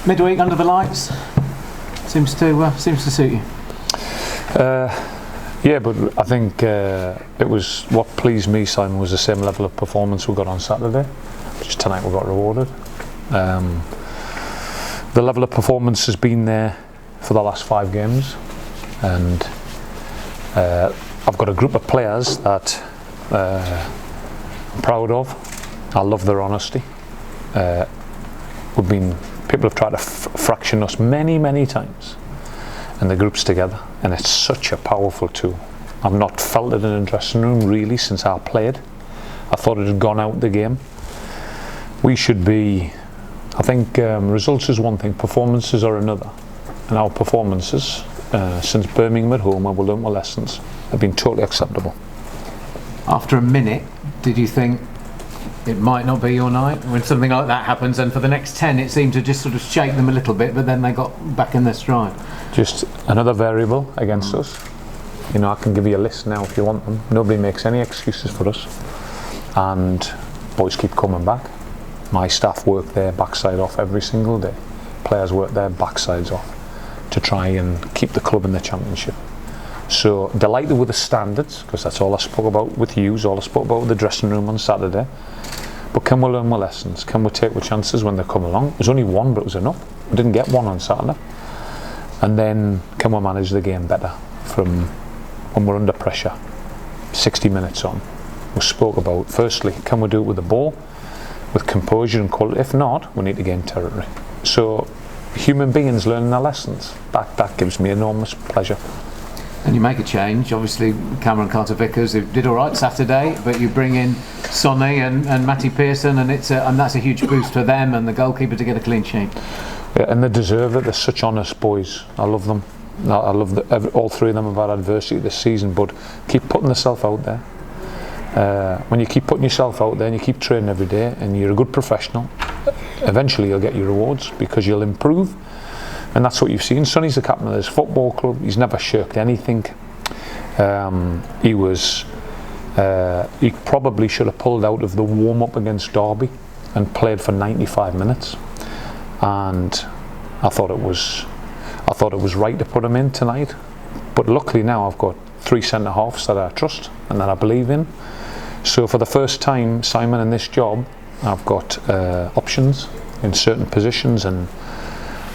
Midweek under the lights seems to suit you. Yeah, but I think it was what pleased me, Simon, was the same level of performance we got on Saturday. Just tonight we got rewarded. The level of performance has been there for the last 5 games, and I've got a group of players that I'm proud of. I love their honesty. People have tried to fraction us many times, and the group's together, and it's such a powerful tool. I've not felt it in a dressing room really since I played. I thought it had gone out the game. We should be, I think results is one thing, performances are another, and our performances since Birmingham at home, where we learnt our lessons, have been totally acceptable. After a minute, did you think it might not be your night when something like that happens? And for the next 10 it seemed to just sort of shake them a little bit, but then they got back in their stride. Just another variable against us. You know, I can give you a list now if you want them. Nobody makes any excuses for us, and boys keep coming back. My staff work their backside off every single day. Players work their backsides off to try and keep the club in the championship. So delighted with the standards, because that's all I spoke about with you, all I spoke about with the dressing room on Saturday. But can we learn our lessons? Can we take our chances when they come along? It was only one, but it was enough. We didn't get one on Saturday. And then can we manage the game better from when we're under pressure? 60 minutes on. We spoke about, firstly, can we do it with the ball, with composure and quality? If not, we need to gain territory. So human beings learning their lessons, that gives me enormous pleasure. And you make a change, obviously Cameron Carter-Vickers, who did all right Saturday, but you bring in Sonny and Matty Pearson, and that's a huge boost for them and the goalkeeper to get a clean sheet. Yeah, and they deserve it. They're such honest boys. I love them. I love all 3 of them have had adversity this season, but keep putting themselves out there. When you keep putting yourself out there and you keep training every day and you're a good professional, eventually you'll get your rewards because you'll improve. And that's what you've seen. Sonny's the captain of this football club. He's never shirked anything. He probably should have pulled out of the warm-up against Derby and played for 95 minutes. And I thought it was right to put him in tonight. But luckily now I've got 3 centre-halves that I trust and that I believe in. So for the first time, Simon, in this job, I've got options in certain positions, and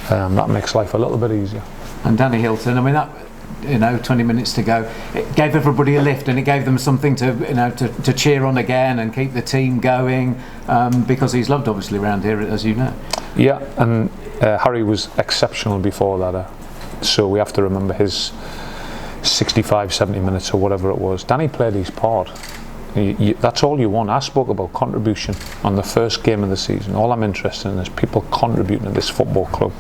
that makes life a little bit easier. And Danny Hilton, I mean, that 20 minutes to go, it gave everybody a lift, and it gave them something to cheer on again and keep the team going, because he's loved obviously around here, as you know. Yeah, and Harry was exceptional before that, so we have to remember his 65-70 minutes or whatever it was. Danny played his part. That's all you want. I spoke about contribution on the first game of the season. All I'm interested in is people contributing to this football club,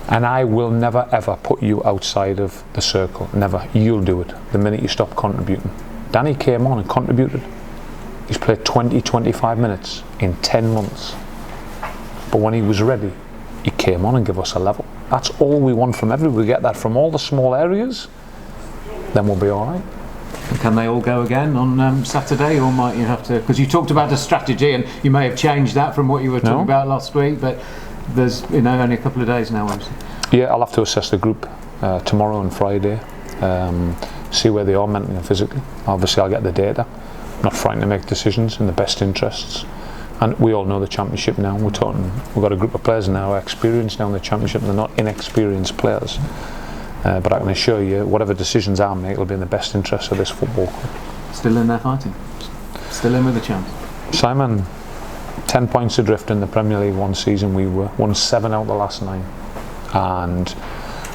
and I will never ever put you outside of the circle. Never. You'll do it the minute you stop contributing. Danny came on and contributed. He's played 20-25 minutes in 10 months, but when he was ready, he came on and gave us a level. That's all we want from everybody. We get that from all the small areas, then we'll be all right. And can they all go again on Saturday, or might you have to? Because you talked about a strategy, and you may have changed that from what you were talking about last week. But there's only a couple of days now, obviously. Yeah, I'll have to assess the group tomorrow and Friday, see where they are mentally and physically. Obviously, I'll get the data. I'm not frightened to make decisions in the best interests. And we all know the championship now. We've got a group of players now experienced now in the championship, and they're not inexperienced players. But I can assure you, whatever decisions I make will be in the best interest of this football club. Still in there fighting? Still in with a chance? Simon, 10 points adrift in the Premier League one season. We won 7 out of the last 9. And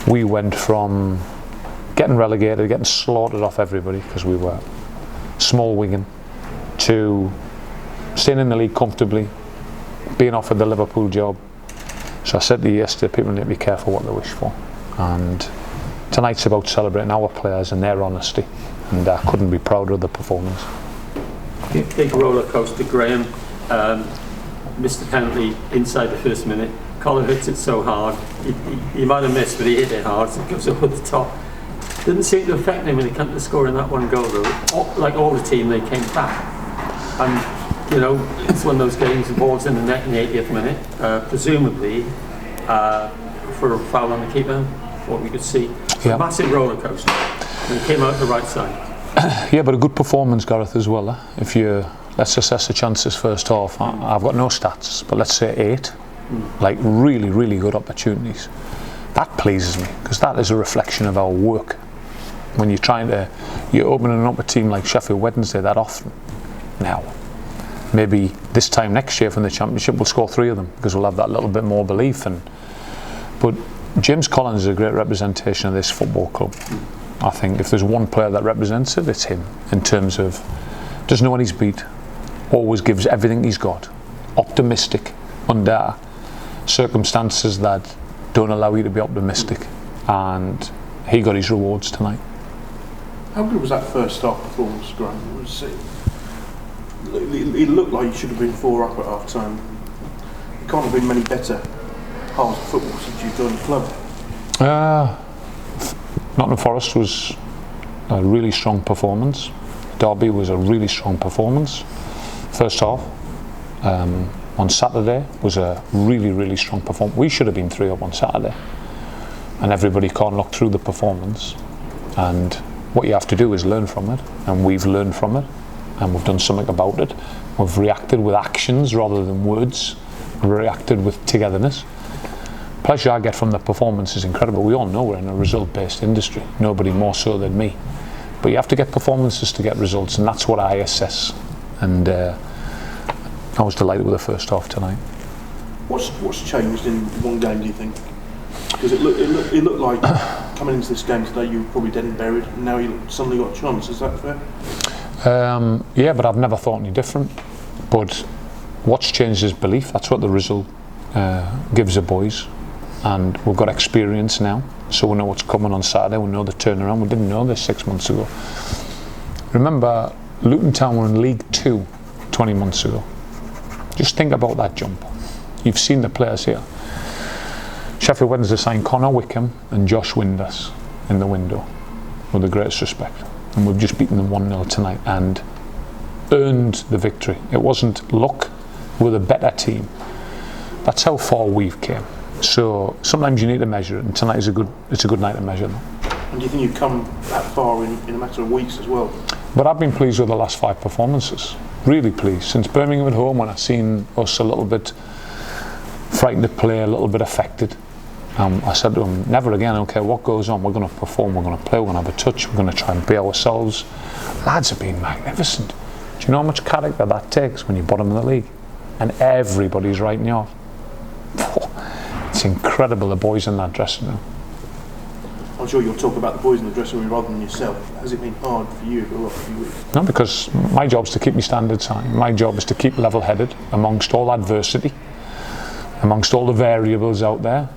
we went from getting relegated, getting slaughtered off everybody because we were small Wigan, to staying in the league comfortably, being offered the Liverpool job. So I said to you yesterday, people need to be careful what they wish for. And tonight's about celebrating our players and their honesty, and I couldn't be prouder of the performance. Big roller coaster, Graeme. Missed the penalty inside the first minute. Colin hits it so hard. He might have missed, but he hit it hard, so it goes over the top. Didn't seem to affect him when he came to scoring that one goal, though. Like all the team, they came back. And, it's one of those games, the ball's in the net in the 80th minute. Presumably, for a foul on the keeper, what we could see. Yeah. A massive roller coaster, and it came out the right side. Yeah, but a good performance, Gareth, as well. If you let's assess the chances first half. I've got no stats, but let's say 8. Like really, really good opportunities. That pleases me because that is a reflection of our work. When you're opening up a team like Sheffield Wednesday that often now. Maybe this time next year from the Championship we'll score 3 of them because we'll have that little bit more belief. But James Collins is a great representation of this football club. I think if there's one player that represents it, it's him. In terms of doesn't know when he's beat, always gives everything he's got, optimistic under circumstances that don't allow you to be optimistic, and he got his rewards tonight. How good was that first half performance, Graeme? It looked like you should have been 4 up at half time. It can't have been many better halves of football since you joined the club. Nottingham Forest was a really strong performance. Derby was a really strong performance. First half on Saturday was a really, really strong performance. We should have been 3 up on Saturday, and everybody can't look through the performance. And what you have to do is learn from it, and we've learned from it, and we've done something about it. We've reacted with actions rather than words. We've reacted with togetherness. Pleasure I get from the performance is incredible. We all know we're in a result-based industry, nobody more so than me. But you have to get performances to get results, and that's what I assess. And I was delighted with the first half tonight. What's changed in one game, do you think? Because it looked like coming into this game today you were probably dead and buried, and now you suddenly got a chance. Is that fair? Yeah, but I've never thought any different. But what's changed is belief. That's what the result gives the boys, and we've got experience now, so we know what's coming on Saturday. We know the turnaround. We didn't know this 6 months ago. Remember, Luton Town were in League 2 20 months ago. Just think about that jump. You've seen the players here. Sheffield Wednesday signed Connor Wickham and Josh Windus in the window, with the greatest respect, and we've just beaten them 1-0 tonight and earned the victory. It wasn't luck. We're the better team. That's how far we've came. So sometimes you need to measure it, and tonight is a good night to measure them. And do you think you've come that far in a matter of weeks as well? But I've been pleased with the last 5 performances. Really pleased. Since Birmingham at home, when I've seen us a little bit frightened to play, a little bit affected, I said to them, never again, I don't care what goes on, we're going to perform, we're going to play, we're going to have a touch, we're going to try and be ourselves. Lads have been magnificent. Do you know how much character that takes when you're bottom of the league? And everybody's writing you off. It's incredible, the boys in that dressing room. I'm sure you'll talk about the boys in the dressing room rather than yourself. Has it been hard for you over the last few weeks? No, because my job is to keep my standards high. My job is to keep level-headed amongst all adversity, amongst all the variables out there,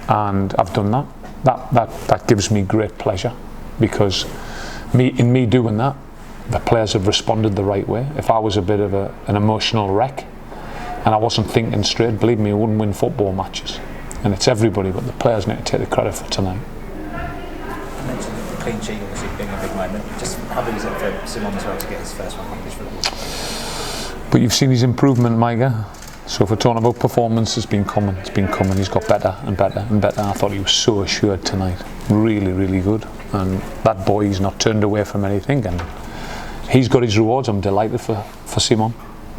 and I've done that. That gives me great pleasure, because in me doing that, the players have responded the right way. If I was a bit of an emotional wreck and I wasn't thinking straight, believe me, I wouldn't win football matches. And it's everybody, but the players need to take the credit for tonight. You mentioned the clean sheet obviously being a big moment. Just how big is it for Simon as well to get his first one accomplished for the ball? But you've seen his improvement, Micah. So if we're talking about performance, it's been coming. He's got better and better and better. I thought he was so assured tonight. Really, really good. And that boy, he's not turned away from anything, and he's got his rewards. I'm delighted for Simon.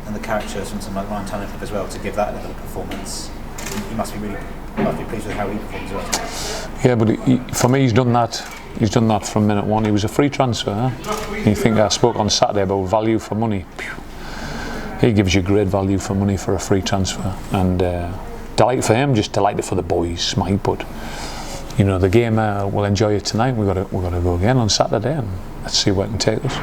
And the characters from someone like Ryan Tunnicliffe as well, to give that level of performance, he must be pleased with how he performs as well. Yeah, but for me, he's done that from minute one. He was a free transfer. Huh? You think I spoke on Saturday about value for money. He gives you great value for money for a free transfer, and delighted for him, just delighted for the boys, Mike. But you know, the game, we'll enjoy it tonight. We've got to go again on Saturday, and let's see where it can take us.